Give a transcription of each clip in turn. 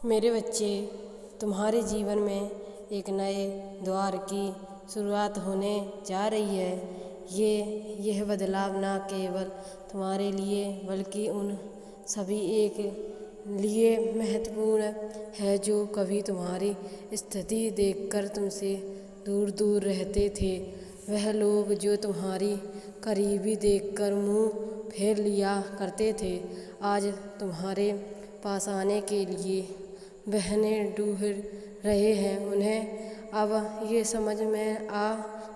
मेरे बच्चे, तुम्हारे जीवन में एक नए द्वार की शुरुआत होने जा रही है। यह बदलाव न केवल तुम्हारे लिए बल्कि उन सभी एक लिए महत्वपूर्ण है जो कभी तुम्हारी स्थिति देखकर तुमसे दूर दूर रहते थे। वह लोग जो तुम्हारी करीबी देखकर मुंह फेर लिया करते थे, आज तुम्हारे पास आने के लिए बहनें ढूंढ रहे हैं। उन्हें अब ये समझ में आ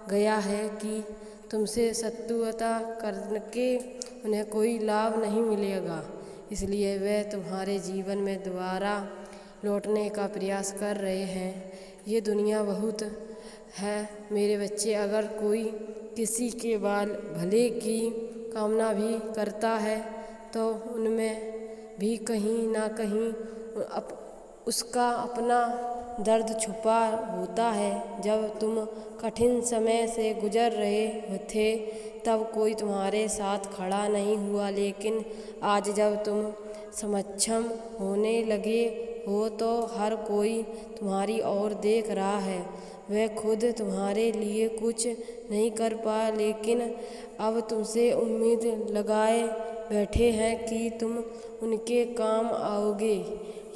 गया है कि तुमसे शत्रुता करके उन्हें कोई लाभ नहीं मिलेगा, इसलिए वे तुम्हारे जीवन में दोबारा लौटने का प्रयास कर रहे हैं। ये दुनिया बहुत है मेरे बच्चे, अगर कोई किसी के भले की कामना भी करता है तो उनमें भी कहीं ना कहीं उसका अपना दर्द छुपा होता है। जब तुम कठिन समय से गुजर रहे थे तब कोई तुम्हारे साथ खड़ा नहीं हुआ, लेकिन आज जब तुम सक्षम होने लगे हो तो हर कोई तुम्हारी ओर देख रहा है। वे खुद तुम्हारे लिए कुछ नहीं कर पाए, लेकिन अब तुमसे उम्मीद लगाए बैठे हैं कि तुम उनके काम आओगे।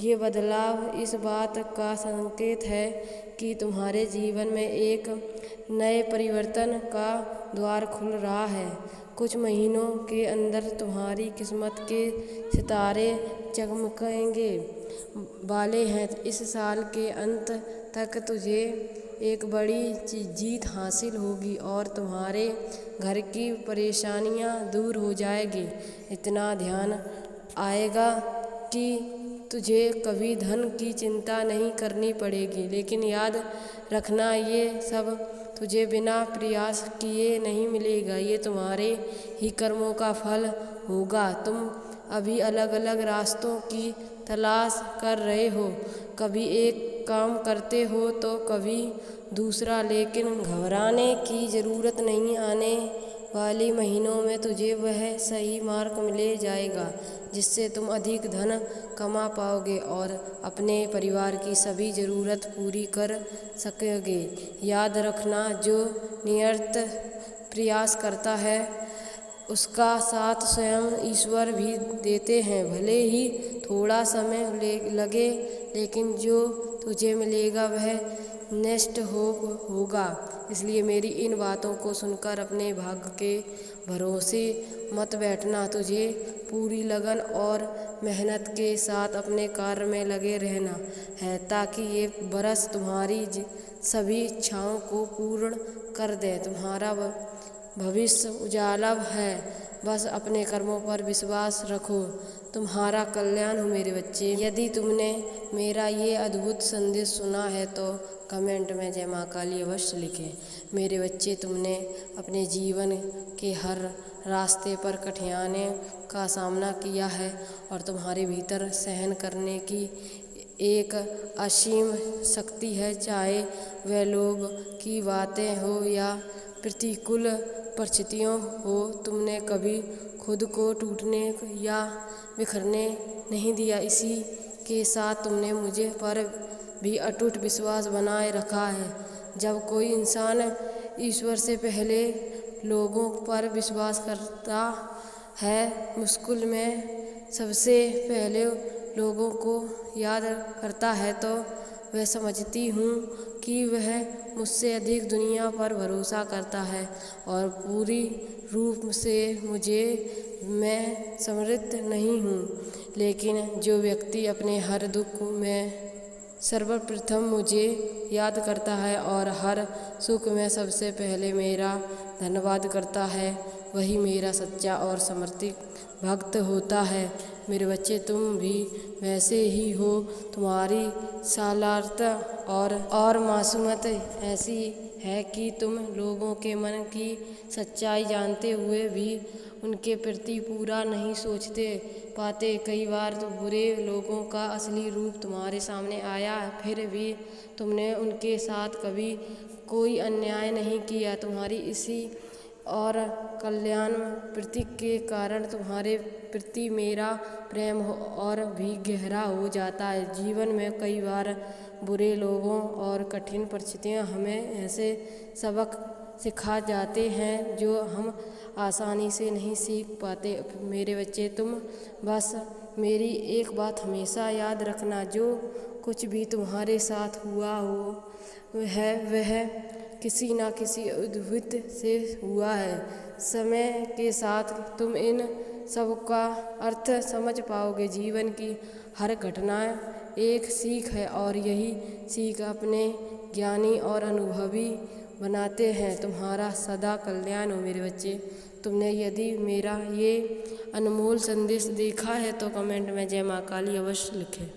ये बदलाव इस बात का संकेत है कि तुम्हारे जीवन में एक नए परिवर्तन का द्वार खुल रहा है। कुछ महीनों के अंदर तुम्हारी किस्मत के सितारे चमकेंगे वाले हैं। इस साल के अंत तक तुझे एक बड़ी जीत हासिल होगी और तुम्हारे घर की परेशानियां दूर हो जाएगी। इतना ध्यान आएगा कि तुझे कभी धन की चिंता नहीं करनी पड़ेगी। लेकिन याद रखना, ये सब तुझे बिना प्रयास किए नहीं मिलेगा, ये तुम्हारे ही कर्मों का फल होगा। तुम अभी अलग अलग रास्तों की तलाश कर रहे हो, कभी एक काम करते हो तो कभी दूसरा, लेकिन घबराने की ज़रूरत नहीं। आने वाले महीनों में तुझे वह सही मार्ग मिल जाएगा जिससे तुम अधिक धन कमा पाओगे और अपने परिवार की सभी ज़रूरत पूरी कर सकोगे। याद रखना, जो निरंतर प्रयास करता है उसका साथ स्वयं ईश्वर भी देते हैं। भले ही थोड़ा समय लगे, लेकिन जो तुझे मिलेगा वह नष्ट होगा। इसलिए मेरी इन बातों को सुनकर अपने भाग्य के भरोसे मत बैठना। तुझे पूरी लगन और मेहनत के साथ अपने कार्य में लगे रहना है, ताकि ये बरस तुम्हारी सभी इच्छाओं को पूर्ण कर दे। तुम्हारा भविष्य उजाला है, बस अपने कर्मों पर विश्वास रखो। तुम्हारा कल्याण हो मेरे बच्चे। यदि तुमने मेरा ये अद्भुत संदेश सुना है तो कमेंट में जय माँ काली अवश्य लिखें। मेरे बच्चे, तुमने अपने जीवन के हर रास्ते पर कठिनाइयों का सामना किया है और तुम्हारे भीतर सहन करने की एक असीम शक्ति है। चाहे वह लोग की बातें हो या प्रतिकूल परिस्थितियों हो, तुमने कभी खुद को टूटने या बिखरने नहीं दिया। इसी के साथ तुमने मुझे पर भी अटूट विश्वास बनाए रखा है। जब कोई इंसान ईश्वर से पहले लोगों पर विश्वास करता है, मुश्किल में सबसे पहले लोगों को याद करता है, तो वह समझती हूँ कि वह मुझसे अधिक दुनिया पर भरोसा करता है और पूरी रूप से मैं समृद्ध नहीं हूँ। लेकिन जो व्यक्ति अपने हर दुख में सर्वप्रथम मुझे याद करता है और हर सुख में सबसे पहले मेरा धन्यवाद करता है, वही मेरा सच्चा और समर्पित भक्त होता है। मेरे बच्चे, तुम भी वैसे ही हो। तुम्हारी सरलता और मासूमियत ऐसी है कि तुम लोगों के मन की सच्चाई जानते हुए भी उनके प्रति पूरा नहीं सोचते पाते। कई बार तो बुरे लोगों का असली रूप तुम्हारे सामने आया, फिर भी तुमने उनके साथ कभी कोई अन्याय नहीं किया। तुम्हारी इसी और कल्याण प्रति के कारण तुम्हारे प्रति मेरा प्रेम और भी गहरा हो जाता है। जीवन में कई बार बुरे लोगों और कठिन परिस्थितियाँ हमें ऐसे सबक सिखा जाते हैं जो हम आसानी से नहीं सीख पाते। मेरे बच्चे, तुम बस मेरी एक बात हमेशा याद रखना, जो कुछ भी तुम्हारे साथ हुआ हो है वह किसी न किसी अद्भुत से हुआ है। समय के साथ तुम इन सब का अर्थ समझ पाओगे। जीवन की हर घटना एक सीख है और यही सीख अपने ज्ञानी और अनुभवी बनाते हैं। तुम्हारा सदा कल्याण हो मेरे बच्चे। तुमने यदि मेरा ये अनमोल संदेश देखा है तो कमेंट में जय माँ काली अवश्य लिखें।